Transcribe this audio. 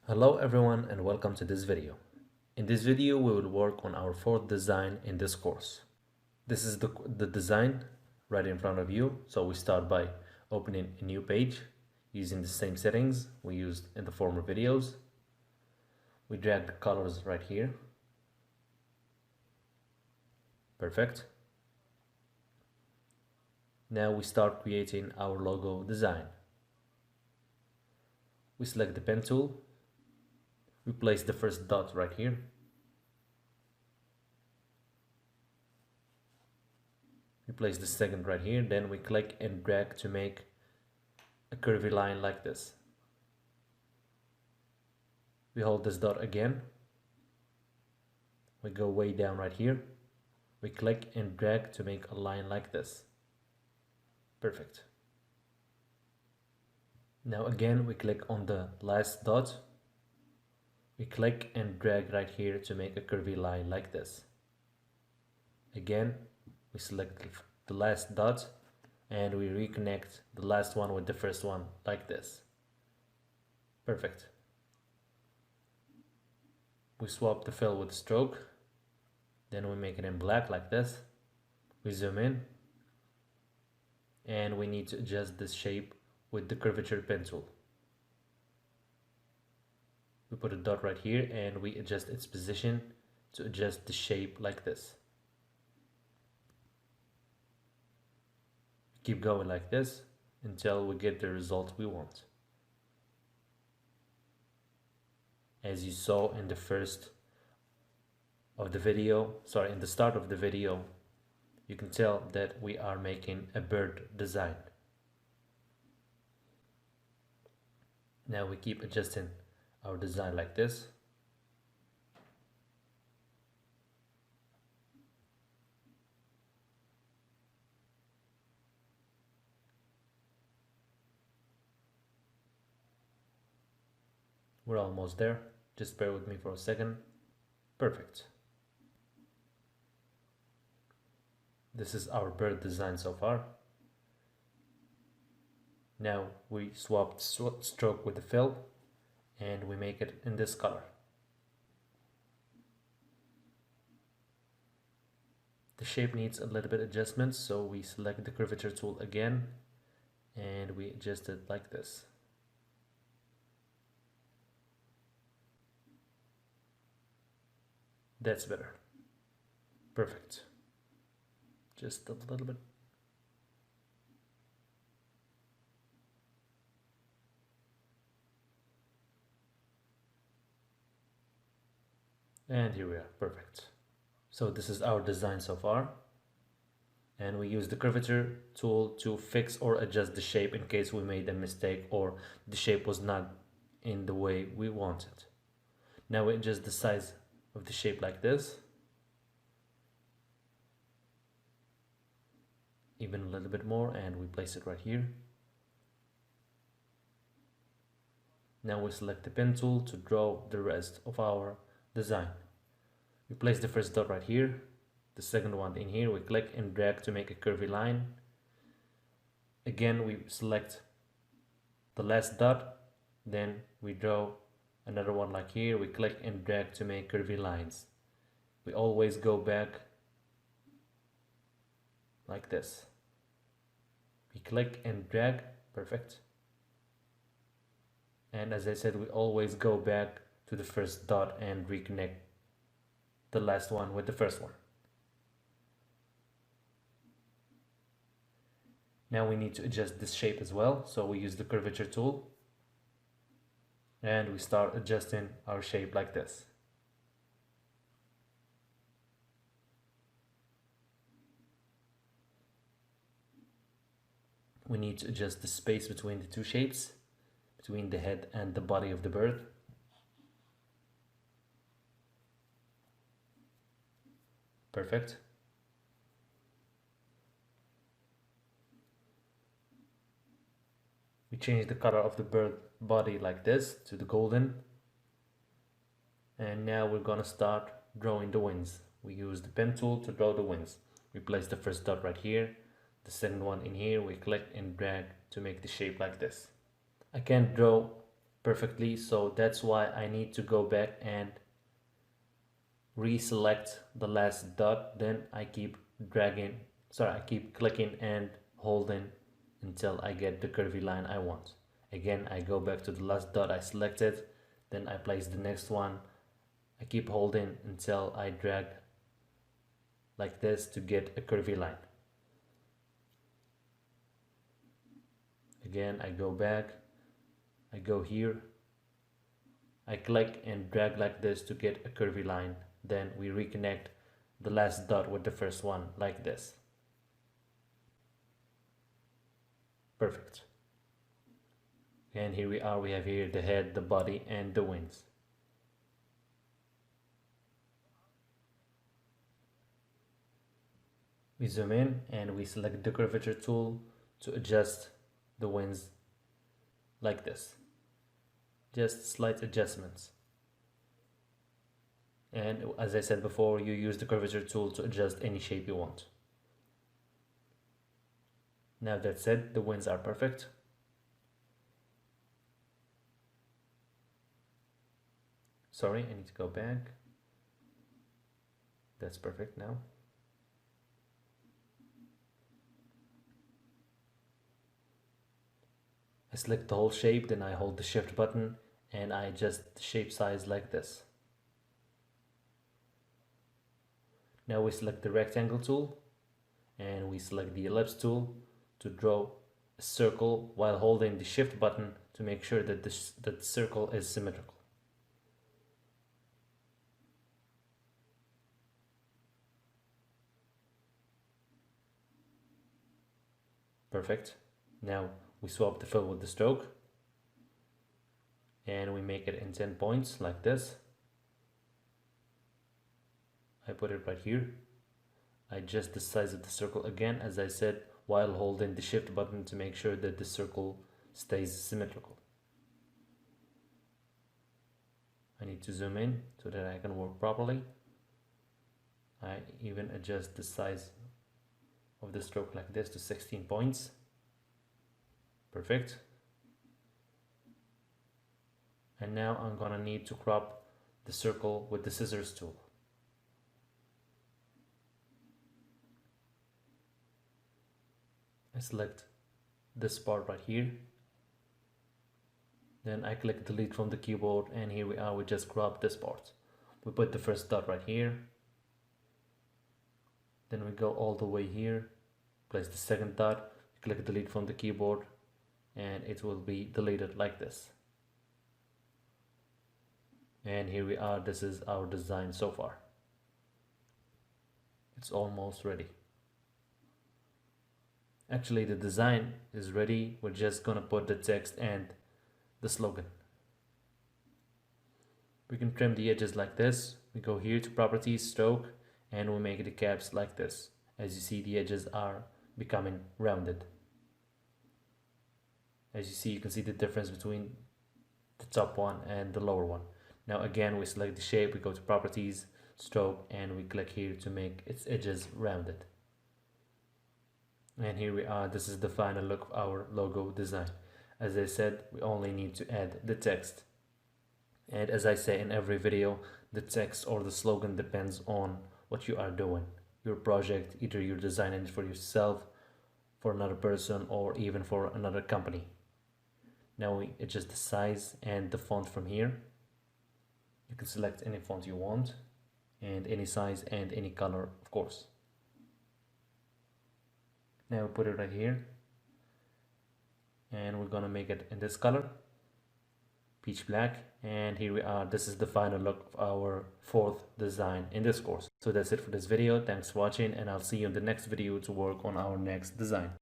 Hello everyone and welcome to this video. In this video we will work on our fourth design in this course. This is the design right in front of you. So we start by opening a new page using the same settings we used in the former videos. We drag the colors right here. Perfect. Now we start creating our logo design. We select the pen tool. We place the first dot right here. We place the second right here, then we click and drag to make a curvy line like this. We hold this dot again. We go way down right here. We click and drag to make a line like this. Perfect. Now again we click on the last dot. We click and drag right here to make a curvy line like this. Again, we select the last dot and we reconnect the last one with the first one like this. Perfect. We swap the fill with stroke. Then we make it in black like this. We zoom in. And we need to adjust this shape with the curvature pen tool. We put a dot right here and we adjust its position to adjust the shape like this. Keep going like this until we get the result we want. As you saw in the start of the video, you can tell that we are making a bird design. Now we keep adjusting our design like this. We're almost there. Just bear with me for a second. Perfect. This is our bird design so far. Now we swap stroke with the fill and we make it in this color. The shape needs a little bit adjustment, so we select the curvature tool again and we adjust it like this. That's better. Perfect. Just a little bit. And here we are. Perfect. So this is our design so far. And we use the curvature tool to fix or adjust the shape in case we made a mistake or the shape was not in the way we wanted. Now we adjust the size of the shape like this. Even a little bit more, and we place it right here. Now we select the pen tool to draw the rest of our design. We place the first dot right here, the second one in here. We click and drag to make a curvy line. Again, we select the last dot, then we draw another one like here. We click and drag to make curvy lines. We always go back like this. We click and drag. Perfect. And as I said, we always go back to the first dot and reconnect the last one with the first one. Now we need to adjust this shape as well, so we use the curvature tool and we start adjusting our shape like this. We need to adjust the space between the two shapes, between the head and the body of the bird. Perfect. We change the color of the bird body like this to the golden. And now we're gonna start drawing the wings. We use the pen tool to draw the wings. We place the first dot right here, the second one in here. We click and drag to make the shape like this. I can't draw perfectly, so that's why I need to go back and reselect the last dot. Then I keep I keep clicking and holding until I get the curvy line I want. Again, I go back to the last dot I selected, then I place the next one. I keep holding until I drag like this to get a curvy line. Again, I go back, I go here, I click and drag like this to get a curvy line. Then we reconnect the last dot with the first one like this. Perfect. And here we are, we have here the head, the body, and the wings. We zoom in and we select the curvature tool to adjust the wings like this. Just slight adjustments. And as I said before, you use the curvature tool to adjust any shape you want. Now that said, the wings are perfect. Sorry, I need to go back. That's perfect now. I select the whole shape, then I hold the shift button and I adjust the shape size like this. Now we select the rectangle tool and we select the ellipse tool to draw a circle while holding the shift button to make sure that the circle is symmetrical. Perfect. Now we swap the fill with the stroke and we make it in 10 points like this. I put it right here. I adjust the size of the circle again, as I said, while holding the shift button to make sure that the circle stays symmetrical. I need to zoom in so that I can work properly. I even adjust the size of the stroke like this to 16 points. Perfect. And now I'm gonna need to crop the circle with the scissors tool. I select this part right here. Then I click delete from the keyboard and here we are, we just crop this part. We put the first dot right here. Then we go all the way here, place the second dot, click delete from the keyboard and it will be deleted like this. And here we are, this is our design so far. It's almost ready. Actually, the design is ready. We're just gonna put the text and the slogan. We can trim the edges like this. We go here to properties, stroke, and we make the caps like this. As you see, the edges are becoming rounded. As you see, you can see the difference between the top one and the lower one. Now again, we select the shape, we go to properties, stroke, and we click here to make its edges rounded. And here we are, this is the final look of our logo design. As I said, we only need to add the text. And as I say in every video, the text or the slogan depends on what you are doing. Your project, either you're designing it for yourself, for another person, or even for another company. Now we adjust the size and the font from here. You can select any font you want, and any size and any color, of course. Now we put it right here and we're gonna make it in this color, peach black. And here we are, this is the final look of our fourth design in this course. So that's it for this video. Thanks for watching and I'll see you in the next video to work on our next design.